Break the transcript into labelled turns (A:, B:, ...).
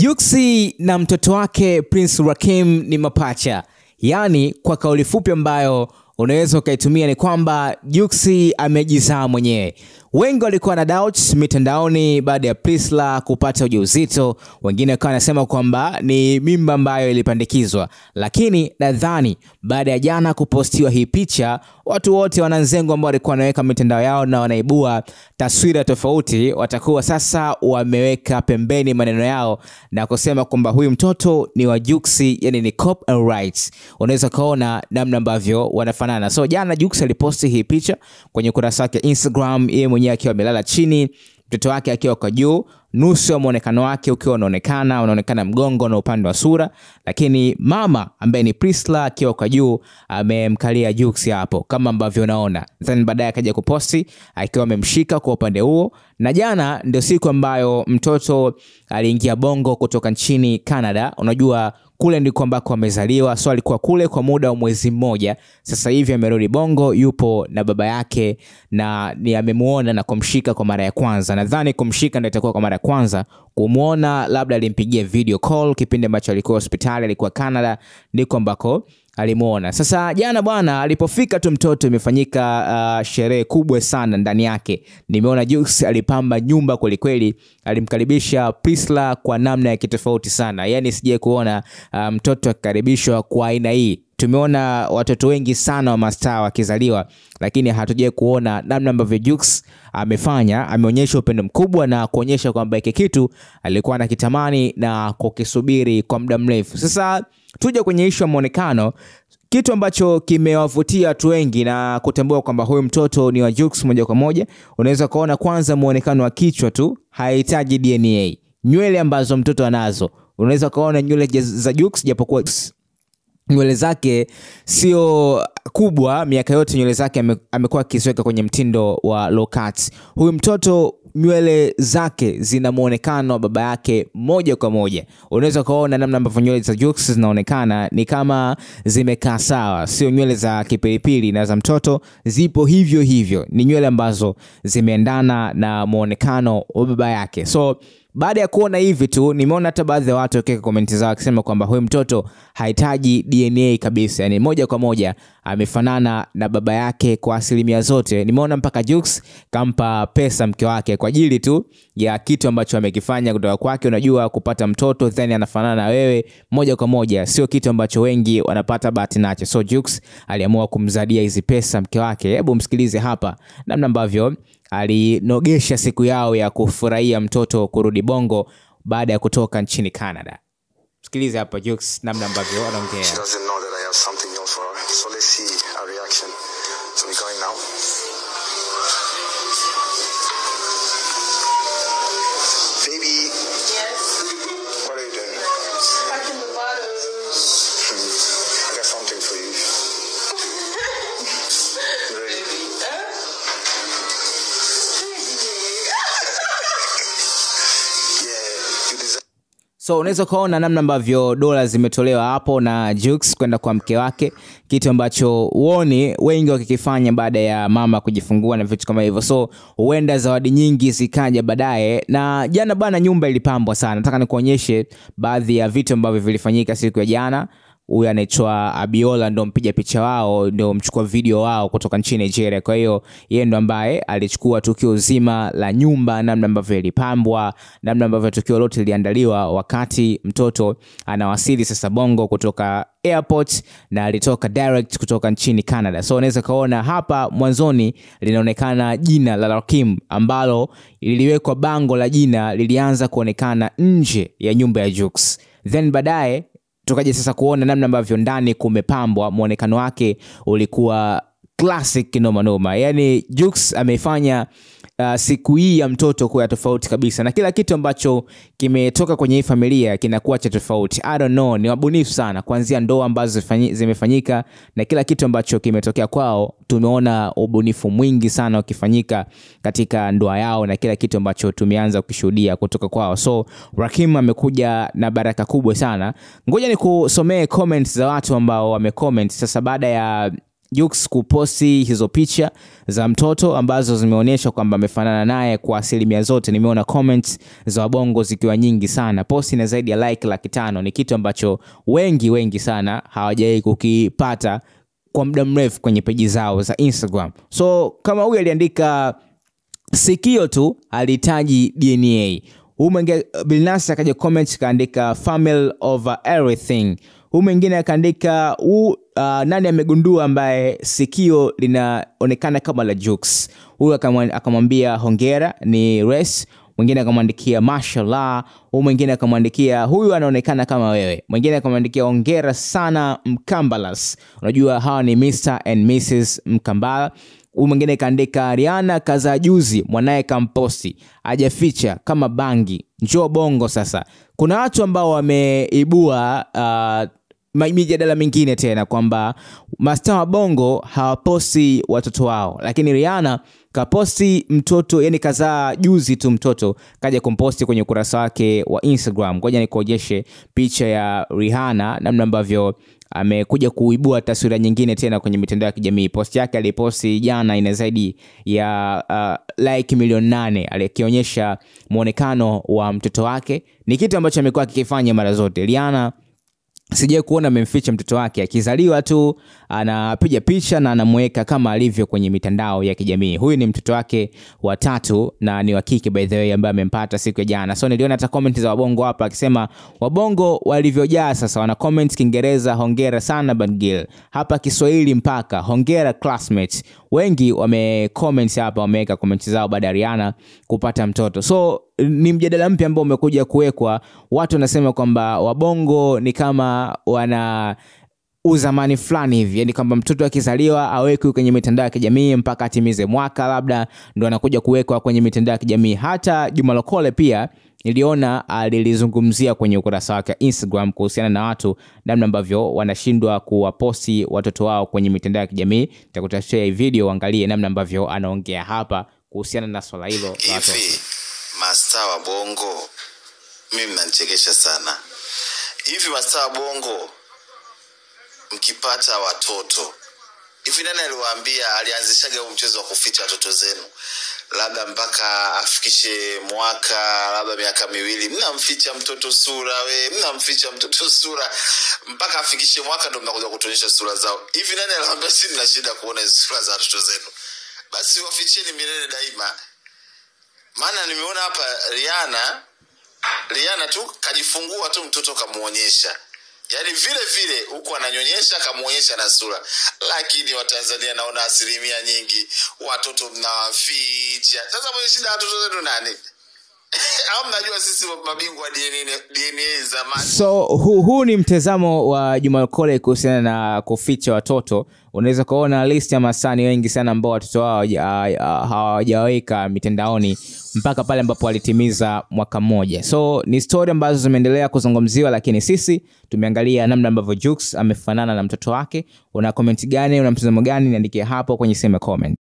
A: Juksi na mtoto wake Prince Rakim ni mapacha. Yaani kwa kauli fupi ambayo unaweza ukaitumia ni kwamba Juksi amejizaa mwenyewe. Wengi walikuwa na doubts mitandaoni baada ya Priscilla kupata ujauzito. Wengine wakawa wanasema kwamba ni mimba ambayo ilipandikizwa. Lakini nadhani baada ya jana kupostiwa hii picha, watu wote wananzengo ambao walikuwa wanaweka mitandao yao na wanaibua taswira tofauti watakuwa sasa wameweka pembeni maneno yao na kusema kwamba huyu mtoto ni wa Juksi, yani ni cop and rights. Unaweza kaona namna ambavyo wanafanana. So jana Juksi aliposti hii picha kwenye kurasa yake Instagram, yeye mwenyewe akiwa amelala chini, mtoto wake akiwa kwa juu, nusu ya muonekano wake ukiwa unaonekana mgongo na upande wa sura, lakini mama ambaye ni Priscilla akiwa kwa juu amemkalia Juksi hapo kama ambavyo unaona. Then baadaye akaja kuposti akiwa amemshika kwa upande huo, na jana ndio siku ambayo mtoto aliingia Bongo kutoka nchini Canada. Unajua kule ndiko ambako amezaliwa, so alikuwa kule kwa muda wa mwezi mmoja. Sasa hivi amerudi Bongo, yupo na baba yake na ni amemuona na kumshika kwa mara ya kwanza. Nadhani kumshika ndio itakuwa kwa mara ya kwanza. Kumuona labda alimpigia video call kipindi ambacho alikuwa hospitali, alikuwa Canada, ndiko ambako alimuona. Sasa jana bwana alipofika tu mtoto imefanyika sherehe kubwa sana ndani yake. Nimeona Juksi alipamba nyumba kweli kweli, alimkaribisha Priscilla kwa namna ya kitofauti sana. Yaani sije kuona mtoto akikaribishwa kwa aina hii. Tumeona watoto wengi sana wa mastaa wakizaliwa, lakini hatuje kuona namna ambavyo Juksi amefanya. Ameonyesha upendo mkubwa na kuonyesha kwamba hiki kitu alikuwa anakitamani na kukisubiri kwa muda mrefu. Sasa tuje kwenye issue ya muonekano, kitu ambacho kimewavutia watu wengi na kutambua kwamba huyu mtoto ni wa Juksi moja kwa moja. Unaweza kuona kwanza muonekano wa kichwa tu, haihitaji DNA. Nywele ambazo mtoto anazo, unaweza kuona nywele za Juksi, japokuwa nywele zake sio kubwa miaka yote, nywele zake amekuwa akiziweka kwenye mtindo wa low cut. Huyu mtoto nywele zake zina muonekano wa baba yake moja kwa moja. Unaweza kuona namna ambavyo nywele za Juksi zinaonekana ni kama zimekaa sawa, sio nywele za kipilipili, na za mtoto zipo hivyo hivyo. Ni nywele ambazo zimeendana na muonekano wa baba yake. So baada ya kuona hivi tu, nimeona hata baadhi ya watu wakiweka komenti zao wakisema kwamba huyu mtoto hahitaji DNA kabisa. Yani moja kwa moja amefanana na baba yake kwa asilimia zote. Nimeona mpaka Juksi kampa pesa mke wake kwa ajili tu ya kitu ambacho amekifanya kutoka kwake. Unajua kupata mtoto then anafanana na wewe moja kwa moja sio kitu ambacho wengi wanapata bahati nacho. So Juksi aliamua kumzadia hizi pesa mke wake. Hebu msikilize hapa namna ambavyo alinogesha siku yao ya kufurahia mtoto kurudi Bongo baada ya kutoka nchini Canada. Sikiliza hapa Juksi namna ambavyo anaongea.
B: She doesn't know that I have something new for her. So let's see her reaction. So we're going now. Baby.
C: Yes.
B: What are you doing?
C: Packing the bottles.
B: I got something for you. You ready? Yeah, you deserve.
A: So unaweza kuona namna ambavyo dola zimetolewa hapo na Juksi kwenda kwa mke wake, kitu ambacho uone wengi wakikifanya baada ya mama kujifungua na vitu kama hivyo. So huenda zawadi nyingi zikaja baadaye. Na jana bana nyumba ilipambwa sana. Nataka nikuonyeshe baadhi ya vitu ambavyo vilifanyika siku ya jana. Huyu anaitwa Abiola ndo mpiga picha wao, ndo mchukua video wao kutoka nchini Nigeria. Kwa hiyo yeye ndo ambaye alichukua tukio zima la nyumba, namna ambavyo ilipambwa, namna ambavyo tukio lote liliandaliwa wakati mtoto anawasili sasa Bongo kutoka airport, na alitoka direct kutoka nchini Canada. So unaweza kaona hapa mwanzoni linaonekana jina la Rakim ambalo liliwekwa bango la jina lilianza kuonekana nje ya nyumba ya Juksi. Then baadaye tukaje sasa kuona namna ambavyo ndani kumepambwa. Muonekano wake ulikuwa classic noma noma. Yani Juksi ameifanya siku hii ya mtoto kuwa tofauti kabisa, na kila kitu ambacho kimetoka kwenye hii familia kinakuwa cha tofauti. I don't know, ni wabunifu sana, kuanzia ndoa ambazo zimefanyika na kila kitu ambacho kimetokea kwao. Tumeona ubunifu mwingi sana ukifanyika katika ndoa yao na kila kitu ambacho tumeanza kushuhudia kutoka kwao. So Rakim amekuja na baraka kubwa sana. Ngoja nikusomee comments za watu ambao wamecomment sasa baada ya Jux kuposti hizo picha za mtoto ambazo zimeonyesha kwamba amefanana naye kwa asilimia zote. Nimeona comments za wabongo zikiwa nyingi sana. Posti na zaidi ya like 500,000. Ni kitu ambacho wengi sana hawajawahi kukipata kwa muda mrefu kwenye peji zao za Instagram. So kama huyu aliandika sikio tu alihitaji DNA. Huyu mwingine Billnass akaja comment kaandika family over everything. Huyu mwingine akaandika nani amegundua ambaye sikio linaonekana kama la Jux. Huyu akamwambia hongera ni Res. Mwingine akamwandikia mashallah. Huyu mwingine akamwandikia huyu anaonekana kama wewe. Mwingine akamwandikia hongera sana Mkambalas. Unajua hawa ni Mr and Mrs Mkambala. Huyu mwingine kaandika Rihanna kaza juzi mwanae kamposti hajaficha kama bangi njoo bongo sasa. Kuna watu ambao wameibua mijadala mingine tena kwamba mastaa wa bongo hawaposti watoto wao, lakini Rihanna kaposti mtoto, yani kazaa juzi tu mtoto, kaja kumposti kwenye ukurasa wake wa Instagram. Ngoja nikuonyeshe picha ya Rihanna namna ambavyo amekuja kuibua taswira nyingine tena kwenye mitandao ya kijamii. Post yake aliposti jana ina zaidi ya like milioni 8, alikionyesha muonekano wa mtoto wake. Ni kitu ambacho amekuwa akifanya mara zote. Rihanna sije kuona amemficha mtoto wake, akizaliwa tu anapiga picha na anamweka kama alivyo kwenye mitandao ya kijamii. Huyu ni mtoto wake wa 3 na ni wa kike by the way, ambaye amempata siku ya jana. So niliona hata comment za wabongo hapa akisema wabongo walivyojaa sasa, wana comment Kiingereza hongera sana Bangil, hapa Kiswahili mpaka hongera classmates. Wengi wame comment hapa, wameweka comment zao baada ya Rihanna kupata mtoto. So ni mjadala mpya ambao umekuja kuwekwa. Watu wanasema kwamba wabongo ni kama wana uzamani fulani hivi, yani kwamba mtoto akizaliwa awekwe kwenye mitandao ya kijamii mpaka atimize mwaka labda ndo anakuja kuwekwa kwenye mitandao ya kijamii. Hata Juma Lokole pia niliona alilizungumzia kwenye ukurasa wake Instagram kuhusiana na watu namna ambavyo wanashindwa kuwaposti watoto wao kwenye mitandao ya kijamii. Nitakutashare hii video angalie namna ambavyo anaongea hapa kuhusiana na swala hilo la watoto.
D: Mastaa wa bongo mimi mnanichekesha sana. Hivi mastaa wa bongo mkipata watoto hivi, nani aliwaambia alianzishaga huu mchezo wa kuficha watoto zenu? Labda mpaka afikishe mwaka, labda miaka 2, mnamficha mtoto sura, mnamficha mtoto sura mpaka afikishe mwaka ndo mnakuja kutuonyesha sura zao. Hivi nani aliwaambia si mna shida kuona sura za watoto zenu? Basi waficheni milele daima. Maana nimeona hapa Rihanna tu kajifungua tu mtoto kamuonyesha. Yaani vile huko ananyonyesha kamuonyesha na sura. Lakini Watanzania naona asilimia nyingi watoto mnawaficha. Sasa mwenye shida watoto zetu nani? Au mnajua sisi mabingwa DNA zamani.
A: So huu ni mtazamo wa Juma Lokole kuhusiana na kuficha watoto. Unaweza kuona list ya masanii wengi sana ambao watoto wao hawajaweka mitandaoni mpaka pale ambapo walitimiza mwaka 1. So ni story ambazo zimeendelea kuzungumziwa, lakini sisi tumeangalia namna ambavyo Jux amefanana na mtoto wake. Una comment gani? Una mtazamo gani? Niandikie hapo kwenye sehemu ya comment.